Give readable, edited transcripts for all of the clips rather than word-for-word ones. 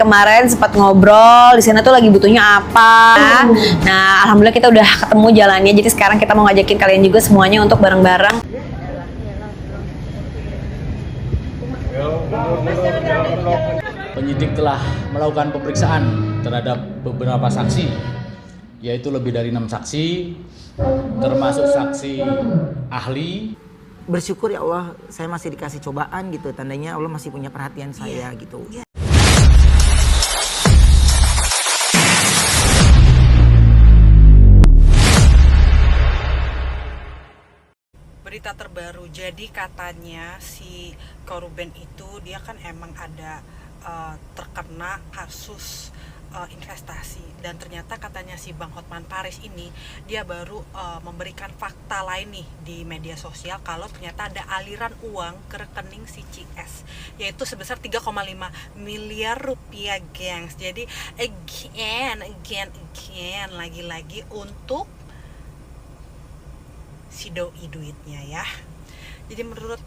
Kemarin sempat ngobrol di sana tuh lagi butuhnya apa. Nah, alhamdulillah kita udah ketemu jalannya. Jadi sekarang kita mau ngajakin kalian juga semuanya untuk bareng-bareng. Penyidik telah melakukan pemeriksaan terhadap beberapa saksi, yaitu lebih dari 6 saksi, termasuk saksi ahli. Bersyukur ya Allah, saya masih dikasih cobaan gitu, tandanya Allah masih punya perhatian saya gitu. Berita terbaru, jadi katanya si Korban itu dia kan emang ada terkena kasus investasi, dan ternyata katanya si Bang Hotman Paris ini dia baru memberikan fakta lain nih di media sosial kalau ternyata ada aliran uang ke rekening si CS, yaitu sebesar 3,5 miliar rupiah, gengs. Jadi again lagi-lagi untuk si doi duitnya ya. Jadi menurut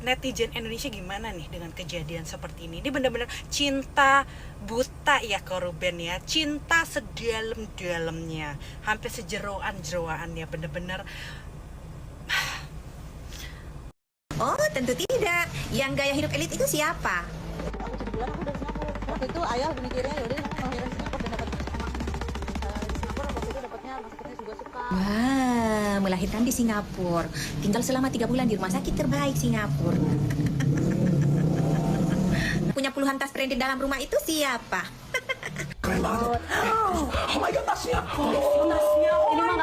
netizen Indonesia gimana nih dengan kejadian seperti ini? Ini benar-benar cinta buta ya Korban ya, cinta sedalam-dalamnya, hampir sejeroan-jeroannya, benar-benar. Oh, tentu tidak. Yang gaya hidup elit itu siapa? Aku 7 bulan aku dari Singapura. Waktu itu ayah mikirnya yaudah kamu ngelahirin Singapura dan dapat di Singapura waktu itu dapatnya masih kerja juga suka. Wah, melahirkan di Singapura. Tinggal selama 3 bulan di rumah sakit terbaik Singapura. Punya puluhan tas branded dalam rumah itu siapa? Keren banget. Oh my god, tasnya. Tasnya. Ini mah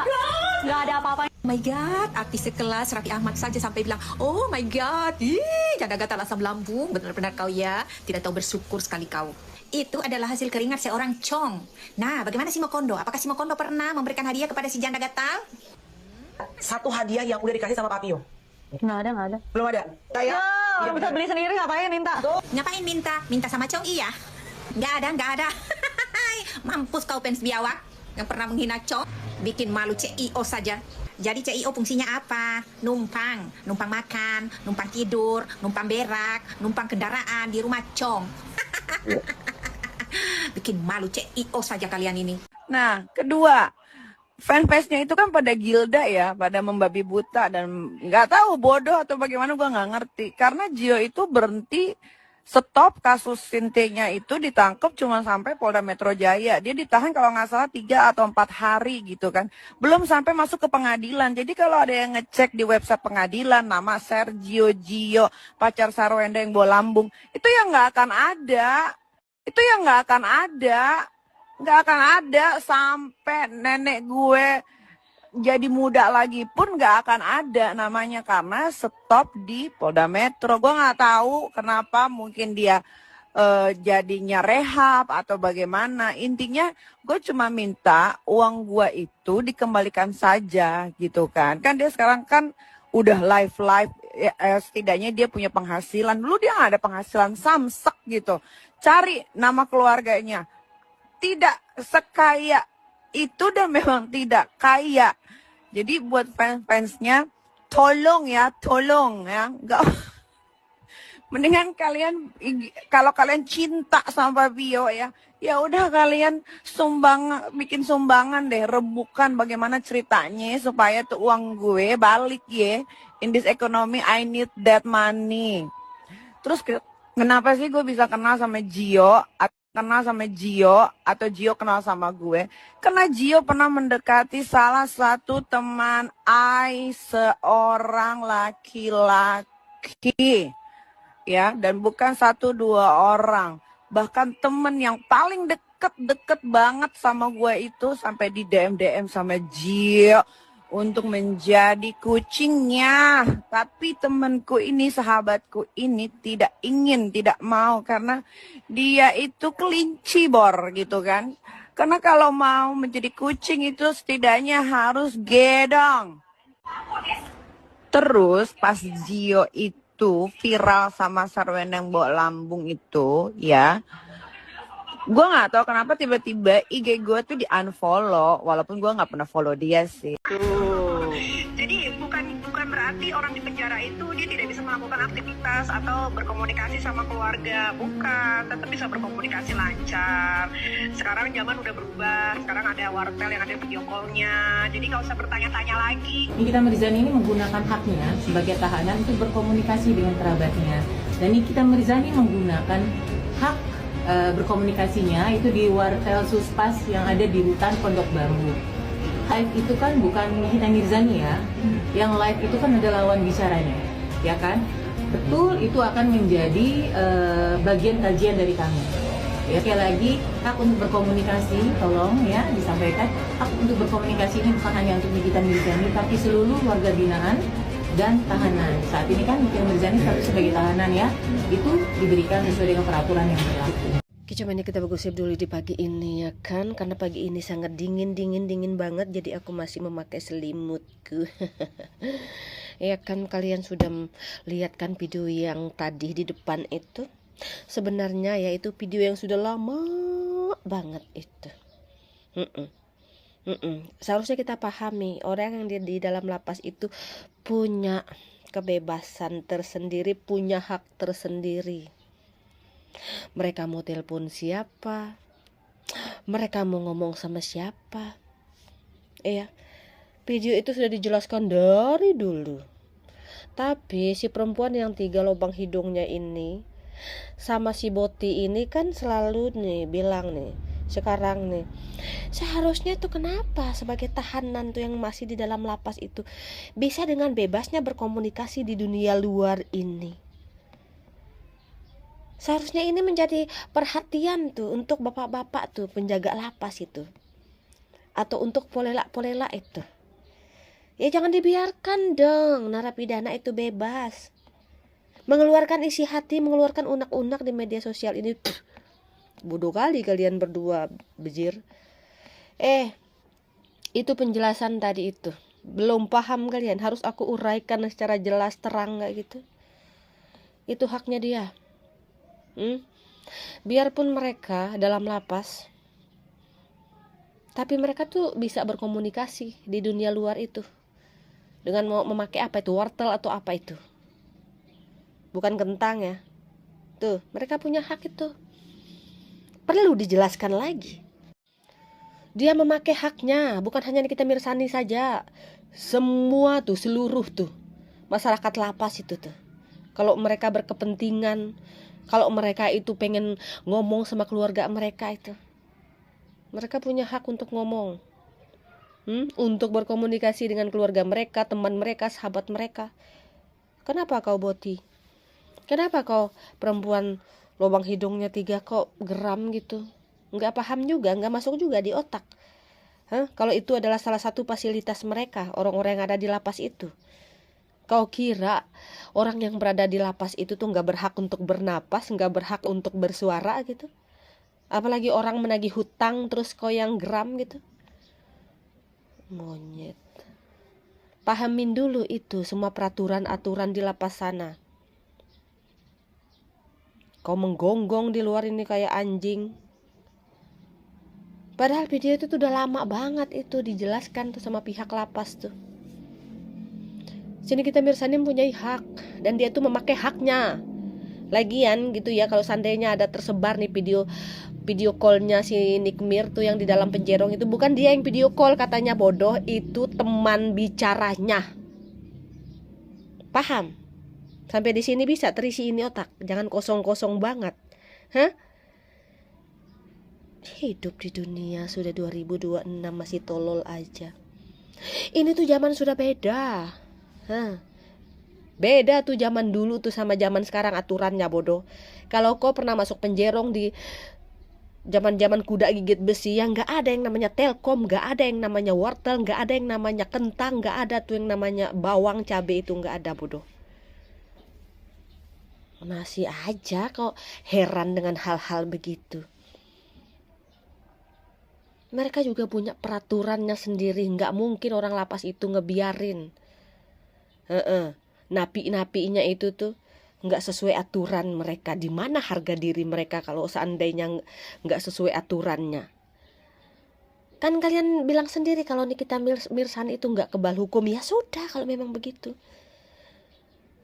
nggak ada apa-apa. Oh my god, artis sekelas Raffi Ahmad saja sampai bilang, oh my god, jangan gatal asam lambung, benar-benar kau ya, tidak tahu bersyukur sekali kau. Itu adalah hasil keringat seorang Chong. Nah, bagaimana si Mokondo? Apakah si Mokondo pernah memberikan hadiah kepada si janda gatal? Satu hadiah yang udah dikasih sama Papio. Nggak ada. Belum ada. Kayak Orang bisa beli sendiri, ngapain minta? Ngapain minta? Minta sama Chong iya? Nggak ada. Mampus kau pens biawak yang pernah menghina Chong. Bikin malu CIO saja. Jadi CIO fungsinya apa? Numpang makan, numpang tidur, numpang berak, numpang kendaraan di rumah Chong. Bikin malu CIO saja kalian ini. Nah, kedua, fanbase-nya itu kan pada gilda ya, pada membabi buta dan nggak tahu bodoh atau bagaimana gua nggak ngerti. Karena Gio itu berhenti stop kasus Sintinya itu ditangkap cuma sampai Polda Metro Jaya. Dia ditahan kalau nggak salah 3 atau 4 hari gitu kan. Belum sampai masuk ke pengadilan. Jadi kalau ada yang ngecek di website pengadilan nama Sergio Gio, pacar Sarwenda yang bawa lambung, itu yang nggak akan ada. Itu yang nggak akan ada. Nggak akan ada sampai nenek gue jadi muda lagi pun nggak akan ada namanya karena stop di Polda Metro. Gue nggak tahu kenapa, mungkin dia jadinya rehab atau bagaimana. Intinya gue cuma minta uang gue itu dikembalikan saja gitu kan. Kan dia sekarang kan udah live ya, setidaknya dia punya penghasilan. Dulu dia nggak ada penghasilan, samsek gitu. Cari nama keluarganya. Tidak sekaya itu dan memang tidak kaya. Jadi buat fans-fansnya tolong ya, nggak. Mendingan kalian kalau kalian cinta sama Papio ya udah kalian bikin sumbangan deh, rebukan bagaimana ceritanya supaya tuh uang gue balik ya. In this economy I need that money. Terus kenapa sih gue bisa kenal sama Gio atau Gio kenal sama gue? Karena Gio pernah mendekati salah satu teman seorang laki-laki ya, dan bukan 1-2 orang, bahkan temen yang paling deket banget sama gue itu sampai di DM sama Gio untuk menjadi kucingnya. Tapi temanku ini, sahabatku ini tidak mau karena dia itu kelinci bor gitu kan. Karena kalau mau menjadi kucing itu setidaknya harus gedong. Terus pas Gio itu viral sama Sarwenda yang bawa lambung itu ya, Gue nggak tahu kenapa tiba-tiba IG gue tuh di unfollow, walaupun gue nggak pernah follow dia sih. Jadi bukan berarti orang di penjara itu dia tidak bisa melakukan aktivitas atau berkomunikasi sama keluarga, bukan, tetap bisa berkomunikasi lancar. Sekarang zaman udah berubah, sekarang ada wartel yang ada video call-nya, jadi nggak usah bertanya-tanya lagi. Nikita Mirzani ini menggunakan haknya sebagai tahanan untuk berkomunikasi dengan kerabatnya, dan Nikita Mirzani menggunakan hak berkomunikasinya itu di wartel Suspas yang ada di Rutan Pondok Bambu. Live itu kan bukan Nikita Mirzani ya, yang live itu kan ada lawan bicaranya, ya kan? Betul, itu akan menjadi bagian kajian dari kami. Ya, sekali lagi, hak untuk berkomunikasi, tolong ya disampaikan, hak untuk berkomunikasi ini bukan hanya untuk Nikita Mirzani, tapi seluruh warga binaan dan tahanan. Saat ini kan Nikita Mirzani status sebagai tahanan ya, itu diberikan sesuai dengan peraturan yang berlaku. Oke, cuman kita gosip dulu di pagi ini ya kan, karena pagi ini sangat dingin banget, jadi aku masih memakai selimutku. Ya kan, kalian sudah lihat kan video yang tadi di depan itu. Sebenarnya ya itu video yang sudah lama banget itu. Seharusnya kita pahami, orang yang di dalam lapas itu punya kebebasan tersendiri, punya hak tersendiri. Mereka mau telepon siapa, mereka mau ngomong sama siapa. Iya, video itu sudah dijelaskan dari dulu. Tapi si perempuan yang 3 lubang hidungnya ini sama si Boti ini kan selalu nih bilang nih, sekarang nih, seharusnya tuh kenapa sebagai tahanan tuh yang masih di dalam lapas itu bisa dengan bebasnya berkomunikasi di dunia luar ini. Seharusnya ini menjadi perhatian tuh untuk bapak-bapak tuh penjaga lapas itu, atau untuk polela-polela itu. Ya jangan dibiarkan dong narapidana itu bebas mengeluarkan isi hati, mengeluarkan unek-unek di media sosial ini. Bodoh kali kalian berdua, bejir. Itu penjelasan tadi itu belum paham kalian, harus aku uraikan secara jelas terang gak gitu. Itu haknya dia. Biarpun mereka dalam lapas, tapi mereka tuh bisa berkomunikasi di dunia luar itu dengan mau memakai apa itu, wortel atau apa itu, bukan kentang ya. Tuh, mereka punya hak itu. Perlu dijelaskan lagi. Dia memakai haknya, bukan hanya Nikita Mirzani saja. Semua tuh, seluruh tuh masyarakat lapas itu tuh. Kalau mereka berkepentingan, kalau mereka itu pengen ngomong sama keluarga mereka itu, mereka punya hak untuk ngomong, untuk berkomunikasi dengan keluarga mereka, teman mereka, sahabat mereka. Kenapa kau Boti? Kenapa kau perempuan lubang hidungnya 3 kok geram gitu? Nggak paham juga, nggak masuk juga di otak. Kalau itu adalah salah satu fasilitas mereka, orang-orang yang ada di lapas itu. Kau kira orang yang berada di lapas itu tuh nggak berhak untuk bernapas, nggak berhak untuk bersuara gitu? Apalagi orang menagih hutang terus kau yang geram gitu? Monyet. Pahamin dulu itu semua peraturan-aturan di lapas sana. Kau menggonggong di luar ini kayak anjing. Padahal video itu tuh udah lama banget itu dijelaskan tuh sama pihak lapas tuh. Sini Nikita Mirzani mempunyai hak dan dia tuh memakai haknya. Lagian gitu ya, kalau seandainya ada tersebar nih video callnya si Nikmir tuh yang di dalam penjerong itu, bukan dia yang video call katanya bodoh, itu teman bicaranya. Paham? Sampai di sini bisa terisi ini otak, jangan kosong-kosong banget. Hidup di dunia sudah 2026 masih tolol aja. Ini tuh zaman sudah beda. Beda tuh zaman dulu tuh sama zaman sekarang aturannya bodoh. Kalau kau pernah masuk penjerong di zaman-zaman kuda gigit besi, yang nggak ada yang namanya telkom, nggak ada yang namanya wortel, nggak ada yang namanya kentang, nggak ada tuh yang namanya bawang cabai, itu nggak ada bodoh. Masih aja kok heran dengan hal-hal begitu. Mereka juga punya peraturannya sendiri, nggak mungkin orang lapas itu ngebiarin. Napi-napinya itu tuh nggak sesuai aturan mereka. Di mana harga diri mereka kalau seandainya nggak sesuai aturannya? Kan kalian bilang sendiri kalau Nikita Mirzani itu nggak kebal hukum. Ya sudah kalau memang begitu.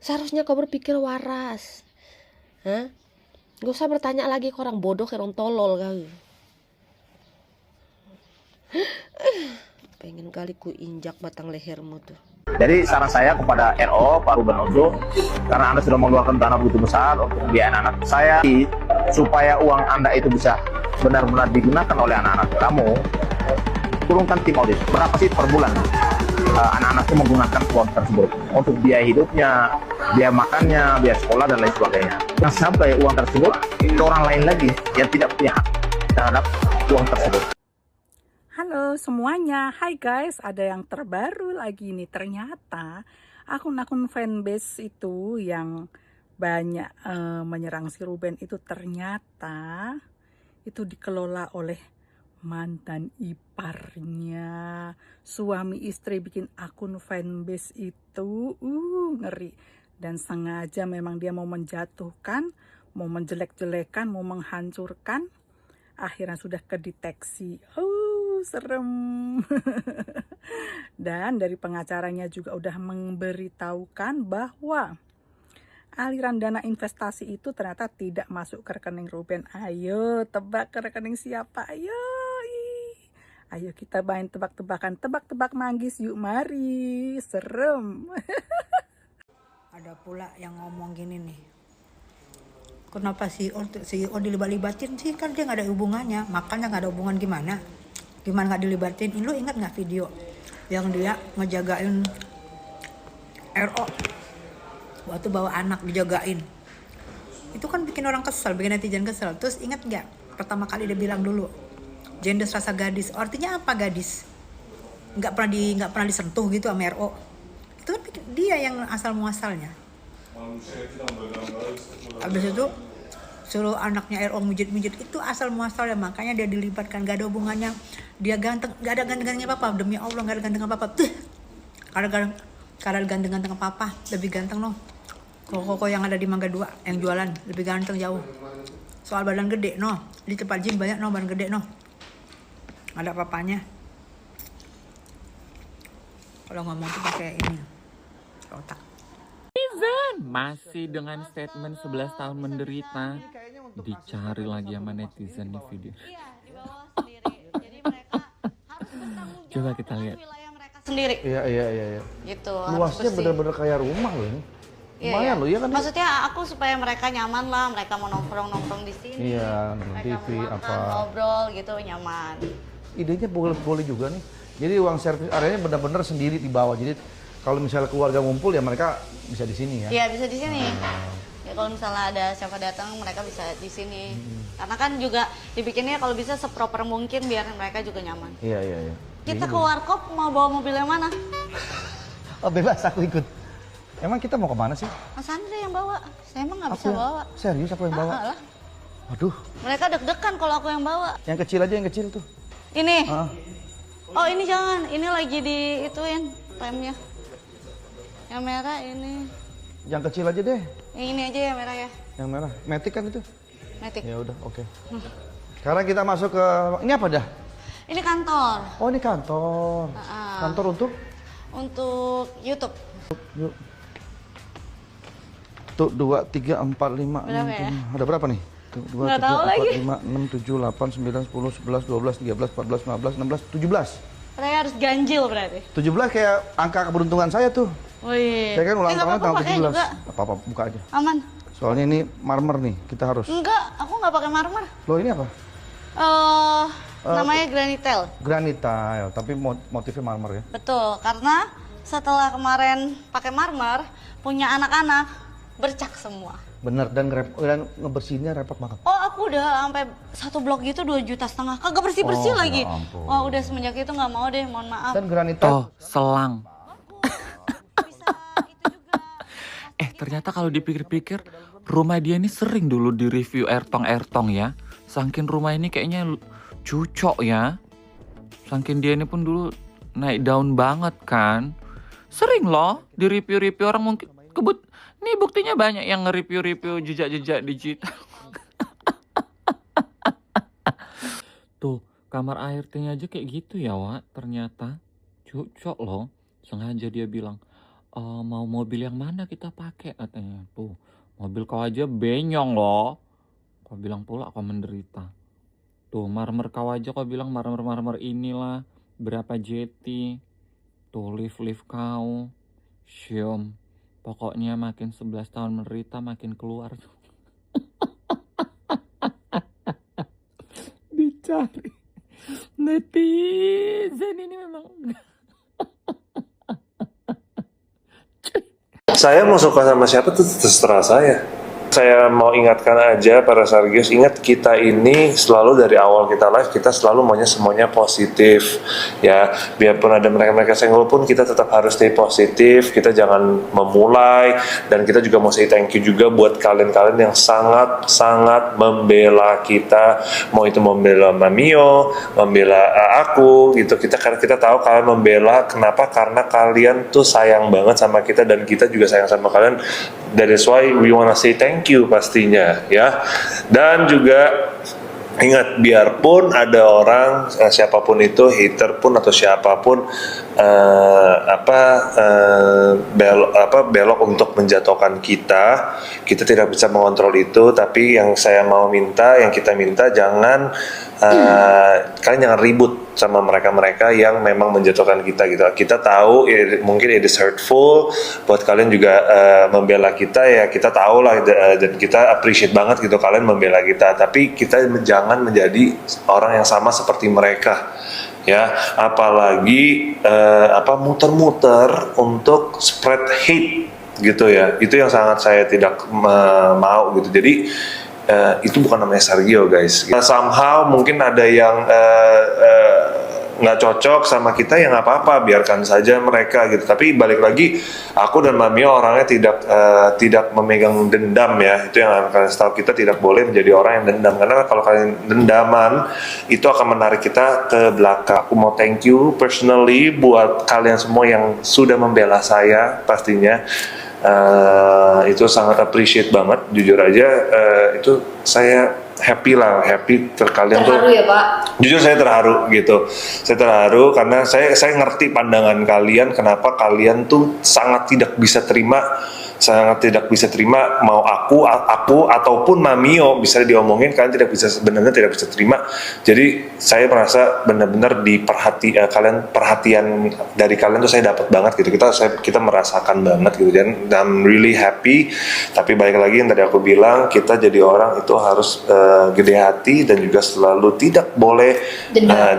Seharusnya kau berpikir waras. Hah? Gak usah bertanya lagi ke orang bodoh, ke orang tolol kau. Pengen kali ku injak batang lehermu tuh. Jadi saran saya kepada RO, Pak Ruben Onsu, karena Anda sudah mengeluarkan dana begitu besar untuk biaya anak-anak saya, supaya uang Anda itu bisa benar-benar digunakan oleh anak-anak kamu, turunkan tim audit. Berapa sih per bulan anak-anak itu menggunakan uang tersebut untuk biaya hidupnya, biaya makannya, biaya sekolah, dan lain sebagainya. Nah, sampai uang tersebut ke orang lain lagi yang tidak punya hak terhadap uang tersebut. Halo semuanya, hai guys, ada yang terbaru lagi nih. Ternyata akun-akun fanbase itu yang banyak menyerang si Ruben itu ternyata itu dikelola oleh mantan iparnya. Suami istri bikin akun fanbase itu ngeri, dan sengaja memang dia mau menjatuhkan, mau menjelek-jelekan, mau menghancurkan. Akhirnya sudah kedeteksi. Serem. Dan dari pengacaranya juga udah memberitahukan bahwa aliran dana investasi itu ternyata tidak masuk ke rekening Ruben. Ayo tebak ke rekening siapa? Ayo kita main tebak-tebakan, tebak-tebak manggis yuk, mari. Serem. Ada pula yang ngomong gini nih, kenapa CEO dilibat-libatin sih, kan dia nggak ada hubungannya. Makanya nggak ada hubungan gimana nggak dilibatin. Lu ingat nggak video yang dia ngejagain RO waktu bawa anak dijagain? Itu kan bikin orang kesel, bikin netizen kesel. Terus ingat nggak pertama kali dia bilang dulu gender rasa gadis? Artinya apa gadis? Nggak pernah disentuh gitu sama RO. Itu kan dia yang asal muasalnya. Habis itu suruh anaknya RO mijit-mijit, itu asal muasalnya. Makanya dia dilibatkan, gak ada hubungannya. Dia ganteng, gak ada ganteng-gantengnya papa. Demi Allah gak ada ganteng papa. Karena ganteng-ganteng papa lebih ganteng loh. Koko yang ada di Mangga 2 yang jualan lebih ganteng jauh. Soal badan gede no, di tempat gym banyak no badan gede no. Ada papanya. Kalau ngomong tuh pakai ini otak. Masih dengan statement 11 tahun menderita, dicari lagi sama netizen nih video. Coba kita lihat Sendiri. Iya. Gitu. Luasnya bener-bener kayak rumah loh ini. Lumayan loh ya kan? Maksudnya aku supaya mereka nyaman lah, mereka mau nongkrong di sini. Iya, nonton TV apa. Ngobrol gitu nyaman. Idenya boleh juga nih. Jadi uang servis areanya benar-benar sendiri di bawah. Jadi kalau misalnya keluarga ngumpul ya mereka bisa di sini ya? Iya bisa di sini. Ya kalau misalnya ada siapa datang mereka bisa di sini. Karena kan juga dibikinnya kalau bisa seproper mungkin biar mereka juga nyaman. Iya. Kita ke warkop mau bawa mobil yang mana? Oh bebas, aku ikut. Emang kita mau kemana sih? Mas Andre yang bawa. Saya emang nggak bisa bawa. Serius aku yang bawa? Lah. Waduh. Mereka deg-degan kalau aku yang bawa. Yang kecil aja, yang kecil tuh. Ini. Oh ini jangan. Ini lagi diituin remnya. Yang merah ini. Yang kecil aja deh. Yang ini aja yang merah ya. Yang merah. Matic kan itu? Matic. Ya udah, oke. Sekarang kita masuk ke ini apa dah? Ini kantor. Oh, ini kantor. Kantor untuk? Untuk YouTube. Yuk. Tuh 2 3 4 5 6 ya? Ada berapa nih? Tuh 2 Nggak 3 tahu 4 lagi. 5 6 7 8 9 10 11 12 13 14 15 16 17. Saya harus ganjil berarti. 17 kayak angka keberuntungan saya tuh. Oh iya. Saya kan ulang tahunnya tanggal 17. Juga. Apa-apa, buka aja. Aman. Soalnya ini marmer nih, kita harus. Enggak, aku nggak pakai marmer. Loh ini apa? Namanya granitel. Granitile, tapi motifnya marmer ya? Betul, karena setelah kemarin pakai marmer, punya anak-anak bercak semua. Bener, dan ngebersihinnya repot banget. Oh aku udah sampai 1 blok gitu 2,5 juta. Kagak bersih-bersih lagi. Ya Wah udah semenjak itu nggak mau deh, mohon maaf. Dan granitile. Selang. Ternyata kalau dipikir-pikir rumah dia ini sering dulu di review ertong ya. Saking rumah ini kayaknya cucok ya. Saking dia ini pun dulu naik daun banget kan. Sering loh di review orang mungkin Nih buktinya banyak yang nge-review jejak-jejak digital. Tuh, kamar ART-nya aja kayak gitu ya, Wak. Ternyata cocok loh. Sengaja dia bilang, mau mobil yang mana kita pakai katanya. Tuh, mobil kau aja benyong loh. Kau bilang pula kau menderita. Tuh, marmer kau aja kau bilang marmer inilah. Berapa JT. Tuh, lift kau. Syom. Pokoknya makin 11 tahun menderita makin keluar. Dicari. Netizen ini memang. Saya mau suka sama siapa itu terserah saya. Saya mau ingatkan aja para Sargios, ingat kita ini selalu dari awal kita live, kita selalu maunya semuanya positif. Ya, biarpun ada mereka-mereka senggol pun kita tetap harus stay positif, kita jangan memulai. Dan kita juga mau say thank you juga buat kalian-kalian yang sangat-sangat membela kita. Mau itu membela Mamio, membela aku gitu. Kita tahu kalian membela, kenapa? Karena kalian tuh sayang banget sama kita dan kita juga sayang sama kalian. That is why we wanna say thank you pastinya ya. Dan juga ingat, biarpun ada orang siapapun itu, hater pun atau siapapun belok untuk menjatuhkan kita tidak bisa mengontrol itu. Tapi yang saya mau minta, yang kita minta, jangan kalian jangan ribut sama mereka-mereka yang memang menjatuhkan kita gitu. Kita tahu mungkin it is hurtful buat kalian juga membela kita ya, kita tahu lah dan kita appreciate banget gitu kalian membela kita. Tapi kita jangan menjadi orang yang sama seperti mereka ya, apalagi muter-muter untuk spread hate gitu ya. Itu yang sangat saya tidak mau gitu. Jadi itu bukan namanya Sargio guys. Somehow mungkin ada yang nggak cocok sama kita, ya nggak apa-apa, biarkan saja mereka gitu. Tapi balik lagi, aku dan Mamio orangnya tidak memegang dendam ya. Itu yang kalian tahu, kita tidak boleh menjadi orang yang dendam, karena kalau kalian dendaman itu akan menarik kita ke belakang. Aku mau thank you personally buat kalian semua yang sudah membela saya pastinya. Itu sangat appreciate banget, jujur aja. Itu saya happy kalian tuh. Terharu ya Pak? Jujur saya terharu gitu. Saya terharu karena saya ngerti pandangan kalian, kenapa kalian tuh sangat tidak bisa terima mau aku ataupun Mamio bisa diomongin, kalian sebenarnya tidak bisa terima. Jadi saya merasa benar-benar perhatian dari kalian tuh saya dapat banget gitu. Kita merasakan banget gitu, dan I'm really happy. Tapi balik lagi yang tadi aku bilang, kita jadi orang itu harus gede hati dan juga selalu tidak boleh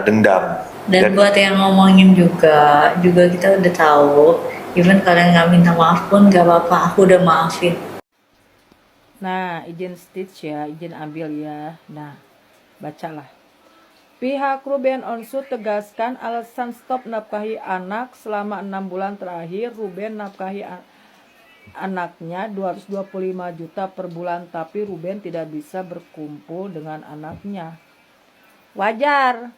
dendam. Dan buat yang ngomongin juga kita udah tahu. Even kalian nggak minta maaf pun nggak apa-apa, aku udah maafin. Nah, izin stitch ya, izin ambil ya. Nah, bacalah. Pihak Ruben Onsu tegaskan alasan stop nafkahi anak selama 6 bulan terakhir. Ruben nafkahi anaknya 225 juta per bulan, tapi Ruben tidak bisa berkumpul dengan anaknya. Wajar.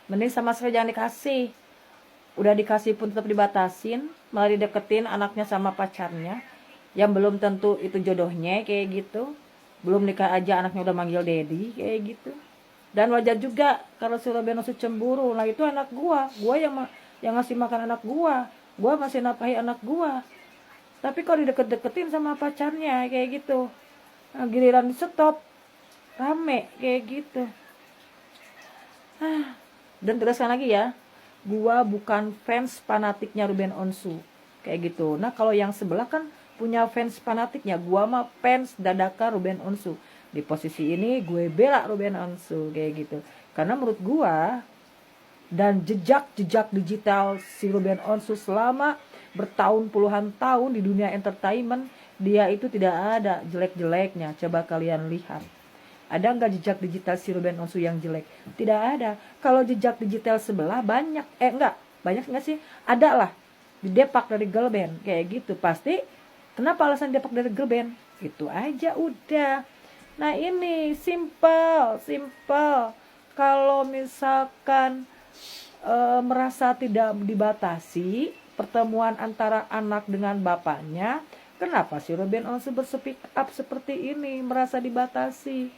Mending sama sekali jangan dikasih. Udah dikasih pun tetap dibatasin, malah dideketin anaknya sama pacarnya yang belum tentu itu jodohnya kayak gitu. Belum nikah aja anaknya udah manggil daddy kayak gitu. Dan wajar juga kalau si Ruben Onsu cemburu. Nah itu anak gua yang ngasih makan anak gua masih nafkahi anak gua. Tapi kalau dideket-deketin sama pacarnya kayak gitu, nah, giliran di stop rame kayak gitu. Dan teruskan lagi ya, gua bukan fans fanatiknya Ruben Onsu kayak gitu. Nah kalau yang sebelah kan punya fans fanatiknya, gua mah fans dadakan Ruben Onsu. Di posisi ini gue bela Ruben Onsu kayak gitu, karena menurut gua dan jejak digital si Ruben Onsu selama bertahun puluhan tahun di dunia entertainment, dia itu tidak ada jelek-jeleknya. Coba kalian lihat, ada nggak jejak digital si Ruben Onsu yang jelek? Tidak ada. Kalau jejak digital sebelah banyak, banyak nggak sih? Ada lah, didepak dari girl band kayak gitu. Pasti kenapa alasan depak dari girl band? Itu aja udah. Nah ini simple. Kalau misalkan merasa tidak dibatasi pertemuan antara anak dengan bapaknya, Kenapa si Ruben Onsu berspeak up seperti ini, merasa dibatasi?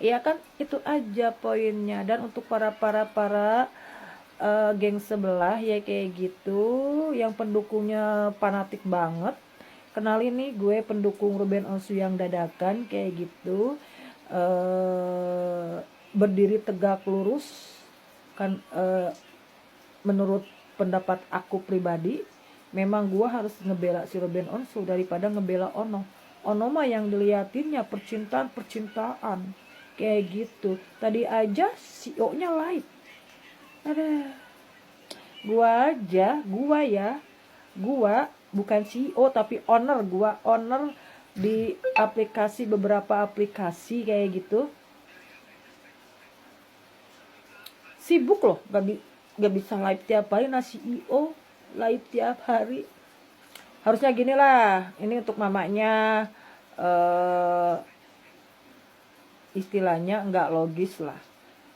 Ya kan, itu aja poinnya. Dan untuk para geng sebelah ya kayak gitu, yang pendukungnya fanatik banget, kenalin nih, gue pendukung Ruben Onsu yang dadakan kayak gitu, berdiri tegak lurus kan. Menurut pendapat aku pribadi, memang gue harus ngebela si Ruben Onsu daripada ngebela Ono. Ono mah yang diliatinnya percintaan kayak gitu. Tadi aja CEO-nya live. Ada gua bukan CEO tapi owner di aplikasi, beberapa aplikasi kayak gitu. Sibuk loh, gak bisa live tiap hari. Nah, CEO live tiap hari. Harusnya gini lah, ini untuk mamanya, istilahnya nggak logis lah.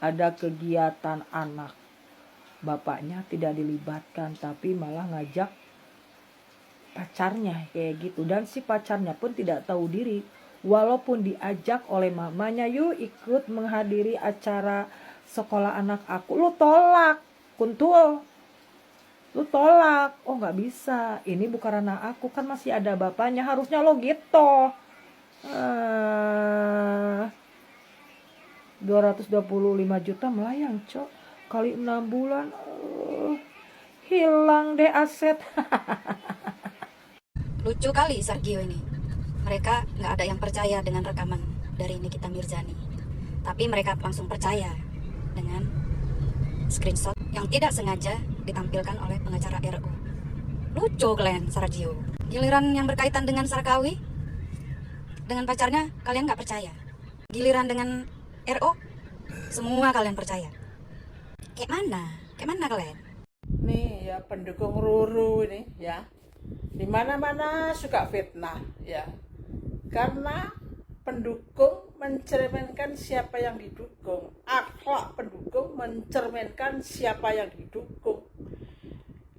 Ada kegiatan anak, bapaknya tidak dilibatkan, tapi malah ngajak pacarnya kayak gitu. Dan si pacarnya pun tidak tahu diri, walaupun diajak oleh mamanya, yuk ikut menghadiri acara sekolah anak aku, lu tolak, kuntul, lu tolak. Oh nggak bisa, ini bukan ranah aku, kan masih ada bapaknya, harusnya lo gitu. 225 juta melayang, cok, kali 6 bulan, hilang deh aset. Lucu kali Sergio ini. Mereka nggak ada yang percaya dengan rekaman dari Nikita Mirzani, tapi mereka langsung percaya dengan screenshot yang tidak sengaja ditampilkan oleh pengacara RO. Lucu kalian, Sergio. Giliran yang berkaitan dengan Sarkawi, dengan pacarnya, kalian nggak percaya. Giliran dengan RO, semua kalian percaya. Kayak mana kalian? Nih ya, pendukung Ruru ini ya, dimana-mana suka fitnah ya, karena pendukung mencerminkan siapa yang didukung, akhlak pendukung mencerminkan siapa yang didukung.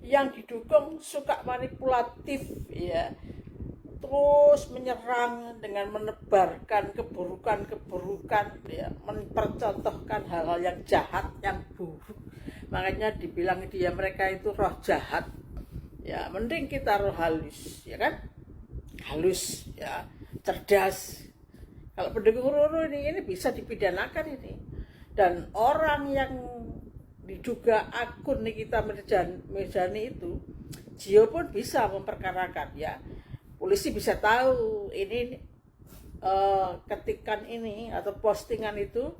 Yang didukung suka manipulatif ya, terus menyerang dengan menebarkan keburukan-keburukan ya, mempercontohkan hal-hal yang jahat, yang buruk. Makanya dibilang dia mereka itu roh jahat ya, mending kita roh halus ya kan, halus ya, cerdas. Kalau pendukung Ruru ini bisa dipidanakan ini. Dan orang yang diduga akun Nikita Mirzani itu, Gio pun bisa memperkarakan ya. Polisi bisa tahu ini ketikan ini atau postingan itu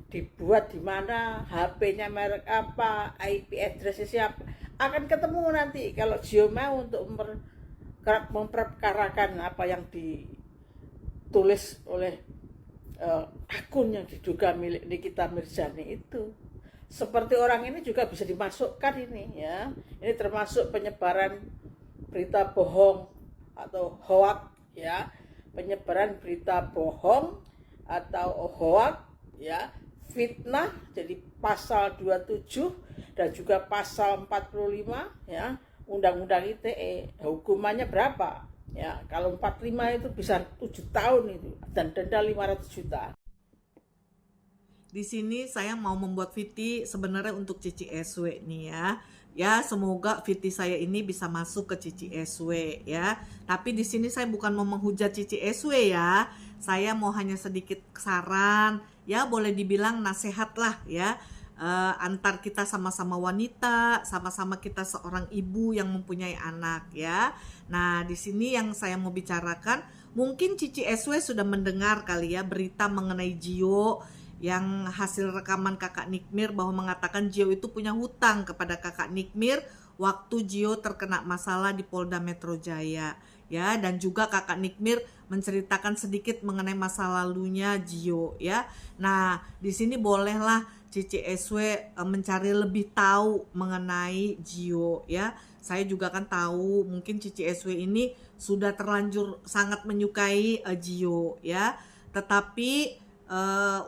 dibuat di mana, HP-nya merek apa, IP address-nya siapa. Akan ketemu nanti kalau Gio mau untuk memperkarakan apa yang ditulis oleh akun yang diduga milik Nikita Mirzani itu. Seperti orang ini juga bisa dimasukkan ini ya. Ini termasuk penyebaran berita bohong atau hoax ya. Penyebaran berita bohong atau hoax ya, fitnah, jadi pasal 27 dan juga pasal 45 ya, Undang-Undang ITE. Hukumannya berapa? Ya, kalau 45 itu bisa 7 tahun itu dan denda 500 juta. Di sini saya mau membuat VT sebenarnya untuk Cici SW nih ya. Ya, semoga VT saya ini bisa masuk ke Cici SW ya. Tapi di sini saya bukan mau menghujat Cici SW ya. Saya mau hanya sedikit saran, ya boleh dibilang nasihat lah ya. Antar kita sama-sama wanita, sama-sama kita seorang ibu yang mempunyai anak ya. Nah, di sini yang saya mau bicarakan, mungkin Cici SW sudah mendengar kali ya berita mengenai Gio yang hasil rekaman kakak Nikmir bahwa mengatakan Gio itu punya hutang kepada kakak Nikmir waktu Gio terkena masalah di Polda Metro Jaya ya, dan juga kakak Nikmir menceritakan sedikit mengenai masa lalunya Gio ya. Nah, di sini bolehlah Cici SW mencari lebih tahu mengenai Gio ya. Saya juga kan tahu mungkin Cici SW ini sudah terlanjur sangat menyukai Gio ya. Tetapi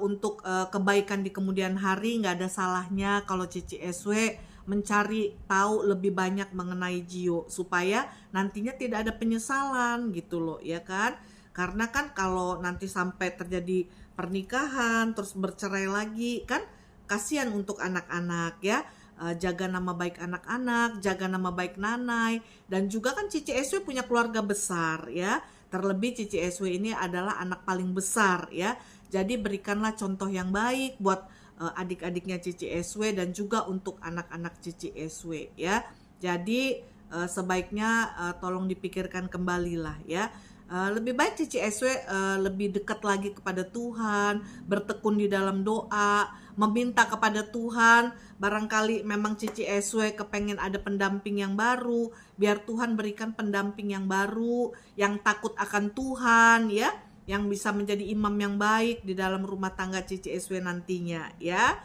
untuk kebaikan di kemudian hari nggak ada salahnya kalau Cici SW mencari tahu lebih banyak mengenai Gio supaya nantinya tidak ada penyesalan gitu loh ya kan. Karena kan kalau nanti sampai terjadi pernikahan terus bercerai lagi kan kasihan untuk anak-anak ya. Jaga nama baik anak-anak, jaga nama baik Nanai, dan juga kan Cici SW punya keluarga besar ya. Terlebih Cici SW ini adalah anak paling besar ya. Jadi berikanlah contoh yang baik buat adik-adiknya Cici SW dan juga untuk anak-anak Cici SW ya. Jadi sebaiknya tolong dipikirkan kembali lah ya. Lebih baik Cici SW lebih dekat lagi kepada Tuhan, bertekun di dalam doa, meminta kepada Tuhan. Barangkali memang Cici SW kepengen ada pendamping yang baru, biar Tuhan berikan pendamping yang baru, yang takut akan Tuhan ya, yang bisa menjadi imam yang baik di dalam rumah tangga Cici SW nantinya ya.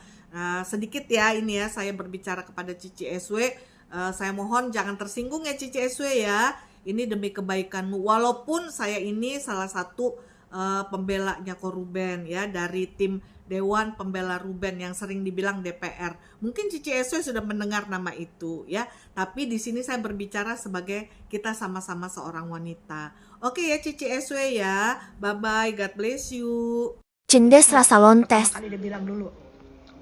Sedikit ya ini ya saya berbicara kepada Cici SW. Saya mohon jangan tersinggung ya Cici SW ya. Ini demi kebaikanmu. Walaupun saya ini salah satu pembelanya Ko Ruben ya, dari tim Dewan Pembela Ruben yang sering dibilang DPR. Mungkin Cici SW sudah mendengar nama itu ya. Tapi di sini saya berbicara sebagai kita sama-sama seorang wanita. Oke ya Cici SW ya. Bye bye. God bless you. Cendes rasa lontes. Kali dia bilang dulu.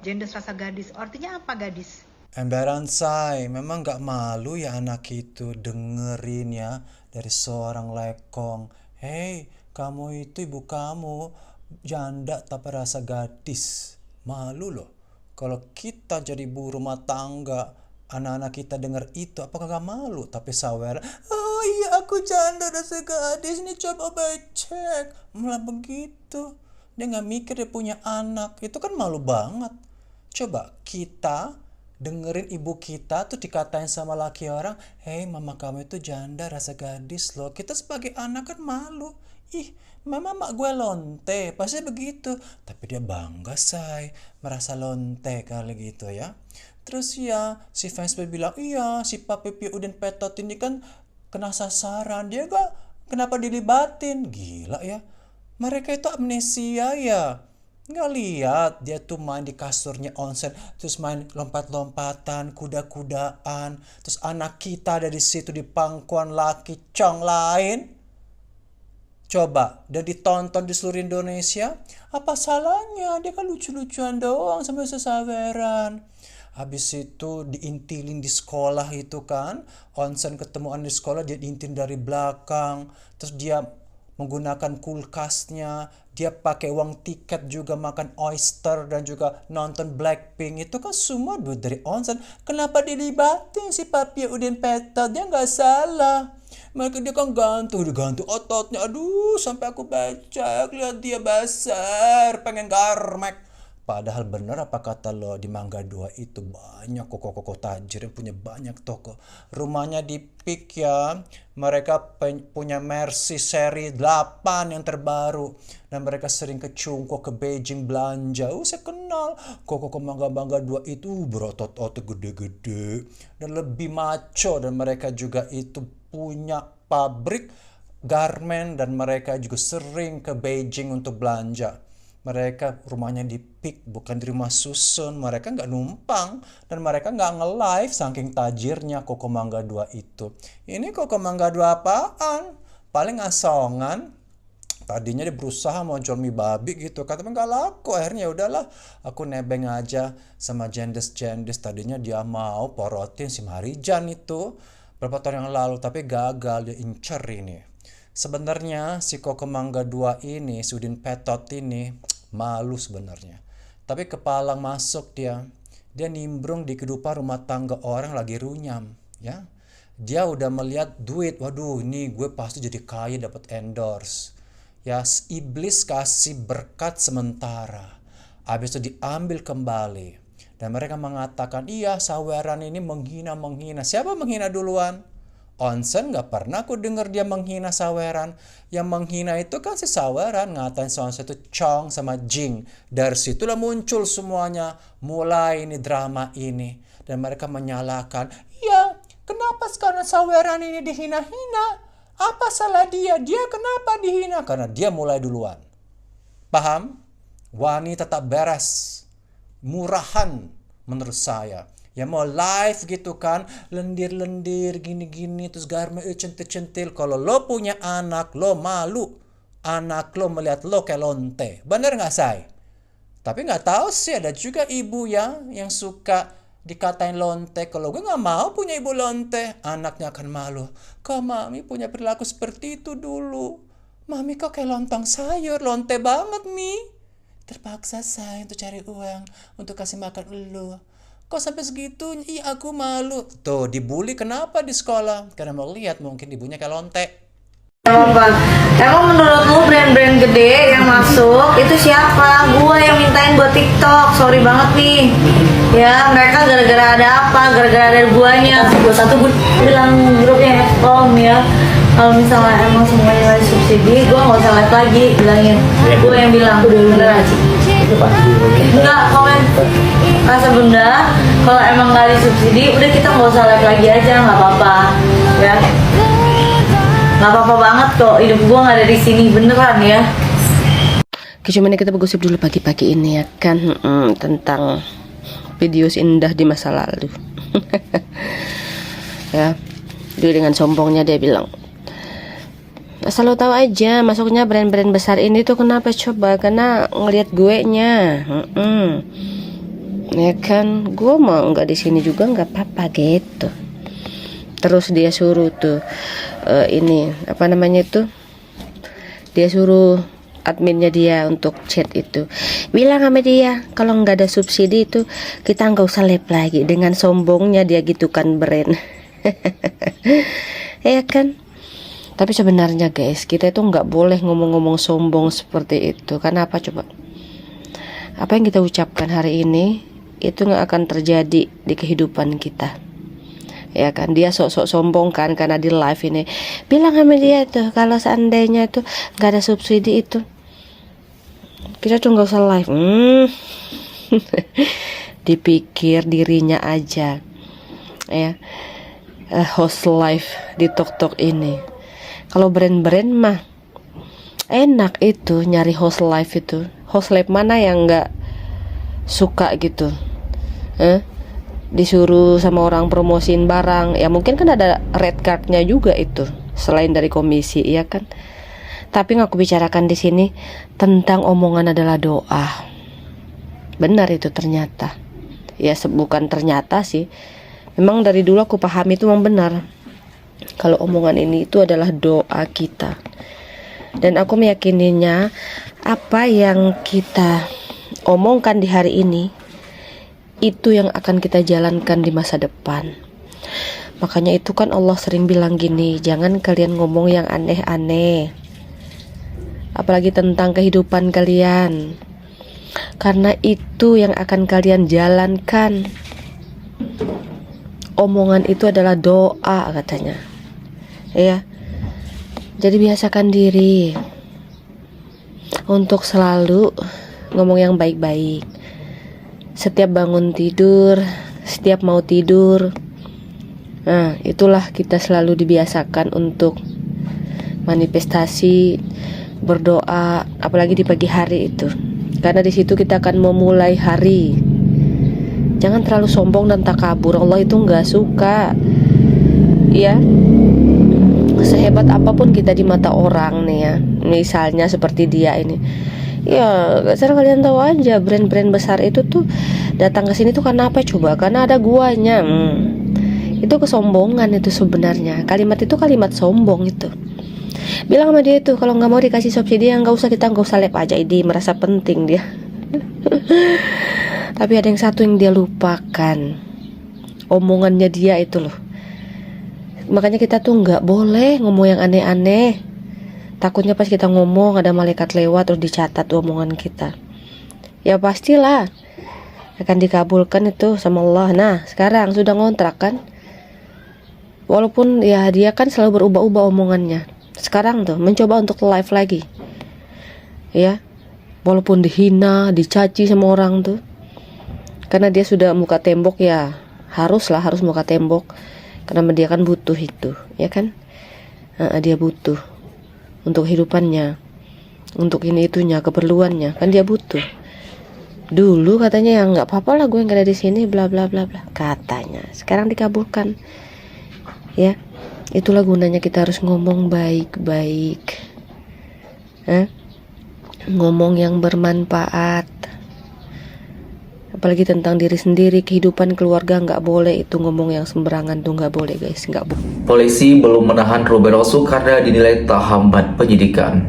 Jendes rasa gadis. Artinya apa gadis? Emberan say, memang gak malu ya anak itu dengerin ya dari seorang lekong. Hei, kamu itu ibu kamu janda tapi rasa gadis. Malu loh. Kalau kita jadi ibu rumah tangga, anak-anak kita denger itu, apakah gak malu? Tapi sawer, oh iya aku janda rasa gadis, ini coba becek. Malah begitu. Dia gak mikir dia punya anak. Itu kan malu banget. Coba kita dengerin ibu kita tuh dikatain sama laki orang, hei mama kamu itu janda rasa gadis loh. Kita sebagai anak kan malu. Ih, mama mak gue lonte, pasti begitu. Tapi dia bangga say, merasa lonte kali gitu ya. Terus ya, si fans bilang, iya si Papi Pio Udin Petot ini kan kena sasaran. Dia gak, kenapa dilibatin? Gila ya. Mereka itu amnesia ya. Nggak lihat dia tuh main di kasurnya onsen, terus main lompat-lompatan, kuda-kudaan, terus anak kita ada di situ di pangkuan laki cong lain. Coba, dan ditonton di seluruh Indonesia, apa salahnya? Dia kan lucu-lucuan doang sampai sesaweran. Habis itu diintilin di sekolah itu kan, onsen ketemuan di sekolah dia diintilin dari belakang, terus dia menggunakan kulkasnya, dia pakai uang tiket juga makan oyster dan juga nonton Blackpink. Itu kan semua duit dari onsen. Kenapa dilibatin si Papi Udin Petot? Dia nggak salah. Mereka dia kan gantung ototnya. Aduh, sampai aku baca, lihat dia basar, pengen garmek. Padahal bener apa kata lo, di Mangga 2 itu banyak koko-koko tajir yang punya banyak toko. Rumahnya di Pik ya. Mereka punya Mercy seri 8 yang terbaru. Dan mereka sering ke Cungko, ke Beijing belanja. Saya kenal. Koko Mangga 2 itu berotot-otot gede-gede. Dan lebih maco. Dan mereka juga itu punya pabrik garmen. Dan mereka juga sering ke Beijing untuk belanja. Mereka rumahnya di Pik, bukan di rumah susun. Mereka nggak numpang. Dan mereka nggak nge-live saking tajirnya Koko Mangga 2 itu. Ini Koko Mangga 2 apaan? Paling asongan. Tadinya dia berusaha mau jual mie babi gitu. Katanya nggak laku. Akhirnya udahlah. Aku nebeng aja sama jendes-jendes. Tadinya dia mau porotin si Marijan itu. Berapa tahun yang lalu. Tapi gagal. Dia incer ini. Sebenarnya si Koko Mangga 2 ini, si Udin Petot ini malu sebenarnya. Tapi kepalang masuk dia. Dia nimbrung di kehidupan rumah tangga orang lagi runyam, ya. Dia udah melihat duit, waduh, ini gue pasti jadi kaya dapat endorse. Ya, iblis kasih berkat sementara. Habis itu diambil kembali. Dan mereka mengatakan, iya saweran ini menghina. Siapa menghina duluan? Onsen gak pernah aku dengar dia menghina saweran. Yang menghina itu kan si saweran. Ngatain Onsen itu Chong sama Jing. Dari situlah muncul semuanya. Mulai ini drama ini. Dan mereka menyalahkan. Ya kenapa sekarang saweran ini dihina-hina? Apa salah dia? Dia kenapa dihina? Karena dia mulai duluan. Paham? Wanita tak beres. Murahan menurut saya. Ya mau live gitu kan, lendir-lendir gini-gini, terus garme centil-centil. Kalau lo punya anak, lo malu anak lo melihat lo kayak lonte. Bener nggak, Say? Tapi nggak tahu sih, ada juga ibu yang suka dikatain lonte. Kalau gue nggak mau punya ibu lonte, anaknya akan malu. Kok mami punya perilaku seperti itu dulu? Mami kok kayak lontong sayur, lonte banget, Mi. Terpaksa saya untuk cari uang untuk kasih makan lo. Kok sampai segitu? Iya, aku malu. Tuh, dibully kenapa di sekolah? Karena mau lihat mungkin ibunya kayak lonte. Emang menurut lu brand-brand gede yang masuk itu siapa? Gua yang mintain buat TikTok. Sorry banget nih. Ya, mereka gara-gara ada apa? Gara-gara ada guanya. Gue bilang grupnya Eskom ya. Kalau misalnya emang semuanya lagi subsidi, gua nggak usah live lagi, bilangin. Gua yang bilang beneran. Enggak, komen rasa bunda. Kalau emang nggak disubsidi, udah kita nggak usah live lagi aja, nggak apa-apa. Ya. Nggak apa-apa banget kok, hidup gue nggak ada di sini, beneran ya. Oke, cuman kita bergosip dulu pagi-pagi ini ya kan, tentang video indah di masa lalu. Ya, dia dengan sombongnya dia bilang, asal lo tahu aja, masuknya brand-brand besar ini tuh kenapa coba? Karena ngelihat gue nya, ya kan, gue mau nggak di sini juga nggak apa-apa gitu. Terus dia suruh tuh ini apa namanya itu, dia suruh adminnya dia untuk chat itu, bilang sama dia kalau nggak ada subsidi itu kita nggak usah live lagi. Dengan sombongnya dia gitu kan brand. Ya kan. Tapi sebenarnya guys, kita itu nggak boleh ngomong-ngomong sombong seperti itu. Karena apa coba? Apa yang kita ucapkan hari ini itu nggak akan terjadi di kehidupan kita. Ya kan, dia sok-sok sombong kan karena di live ini bilang sama dia tuh kalau seandainya itu nggak ada subsidi itu kita tuh nggak usah live. Dipikir dirinya aja ya, host live di TikTok ini. Kalau brand-brand mah enak itu nyari host live itu. Host live mana yang nggak suka gitu? Disuruh sama orang promosiin barang, ya mungkin kan ada red cardnya juga itu selain dari komisi, ya kan. Tapi yang aku bicarakan di sini tentang omongan adalah doa. Benar itu ternyata. Ya bukan ternyata sih, memang dari dulu aku pahami itu memang benar. Kalau omongan ini itu adalah doa kita. Dan aku meyakininya apa yang kita omongkan di hari ini itu yang akan kita jalankan di masa depan. Makanya itu kan Allah sering bilang gini, jangan kalian ngomong yang aneh-aneh, apalagi tentang kehidupan kalian, karena itu yang akan kalian jalankan. Omongan itu adalah doa katanya. Ya, jadi biasakan diri untuk selalu ngomong yang baik-baik. Setiap bangun tidur, setiap mau tidur. Nah, itulah kita selalu dibiasakan untuk manifestasi, berdoa, apalagi di pagi hari itu. Karena di situ kita akan memulai hari. Jangan terlalu sombong dan takabur. Allah itu nggak suka. Ya. Sehebat apapun kita di mata orang nih ya. Misalnya seperti dia ini. Ya, asal kalian tahu aja brand-brand besar itu tuh datang ke sini tuh karena apa coba? Karena ada guanya. Itu kesombongan itu sebenarnya. Kalimat itu kalimat sombong itu. Bilang sama dia itu kalau nggak mau dikasih subsidi ya nggak usah, kita nggak usah live aja. Dia merasa penting dia. Tapi ada yang satu yang dia lupakan, omongannya dia itu loh. Makanya kita tuh nggak boleh ngomong yang aneh-aneh. Takutnya pas kita ngomong ada malaikat lewat terus dicatat omongan kita. Ya pastilah akan dikabulkan itu sama Allah. Nah sekarang sudah ngontrak kan, walaupun ya dia kan selalu berubah-ubah omongannya. Sekarang tuh mencoba untuk live lagi. Ya, walaupun dihina, dicaci sama orang tuh, karena dia sudah muka tembok ya, harus muka tembok. Karena dia kan butuh itu, ya kan? Dia butuh untuk kehidupannya, untuk ini itunya, keperluannya, kan dia butuh. Dulu katanya yang nggak apa-apa lah gue nggak ada di sini, bla bla bla bla katanya. Sekarang dikabulkan. Ya, itulah gunanya kita harus ngomong baik-baik. Ngomong yang bermanfaat. Apalagi tentang diri sendiri, kehidupan keluarga nggak boleh itu ngomong yang sembarangan tuh nggak boleh guys, nggak boleh. Polisi belum menahan Ruben Onsu karena dinilai tak hambat penyidikan.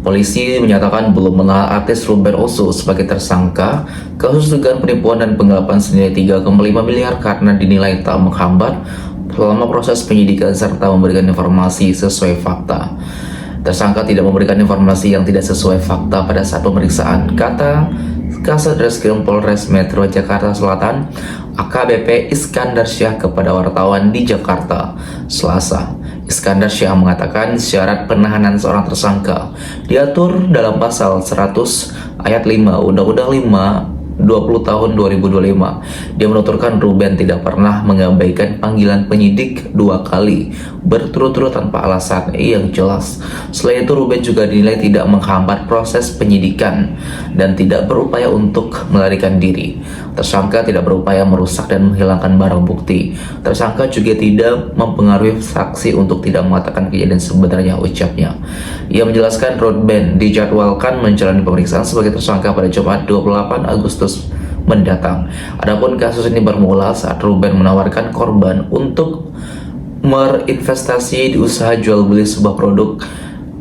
Polisi menyatakan belum menahan artis Ruben Onsu sebagai tersangka kasus dugaan penipuan dan penggelapan senilai 3,5 miliar karena dinilai tak menghambat selama proses penyidikan serta memberikan informasi sesuai fakta. Tersangka tidak memberikan informasi yang tidak sesuai fakta pada saat pemeriksaan, kata Kasat Reskrim Polres Metro Jakarta Selatan AKBP Iskandar Syah kepada wartawan di Jakarta Selasa. Iskandar Syah mengatakan syarat penahanan seorang tersangka diatur dalam pasal 100 ayat 5 Undang-Undang 20 tahun 2025. Dia menuturkan Ruben tidak pernah mengabaikan panggilan penyidik 2 kali berturut-turut tanpa alasan yang jelas. Selain itu, Ruben juga dinilai tidak menghambat proses penyidikan dan tidak berupaya untuk melarikan diri. Tersangka tidak berupaya merusak dan menghilangkan barang bukti. Tersangka juga tidak mempengaruhi saksi untuk tidak mengatakan kejadian sebenarnya, ucapnya. Ia menjelaskan Ruben dijadwalkan menjalani pemeriksaan sebagai tersangka pada Jumat 28 Agustus mendatang. Adapun kasus ini bermula saat Ruben menawarkan korban untuk berinvestasi di usaha jual beli sebuah produk.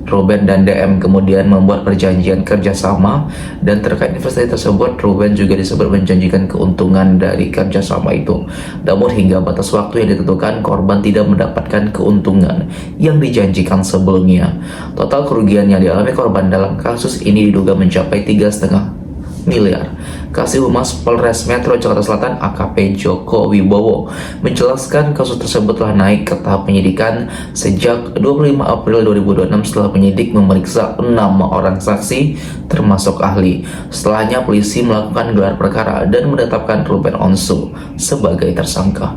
Ruben dan DM kemudian membuat perjanjian kerjasama, dan terkait investasi tersebut Ruben juga disebut menjanjikan keuntungan dari kerjasama itu. Namun hingga batas waktu yang ditentukan, korban tidak mendapatkan keuntungan yang dijanjikan sebelumnya. Total kerugian yang dialami korban dalam kasus ini diduga mencapai 3,5 miliar. Kasih Humas Polres Metro Jakarta Selatan AKP Joko Wibowo menjelaskan kasus tersebut telah naik ke tahap penyidikan sejak 25 April 2026 setelah penyidik memeriksa 6 orang saksi termasuk ahli. Setelahnya polisi melakukan gelar perkara dan menetapkan Ruben Onsu sebagai tersangka.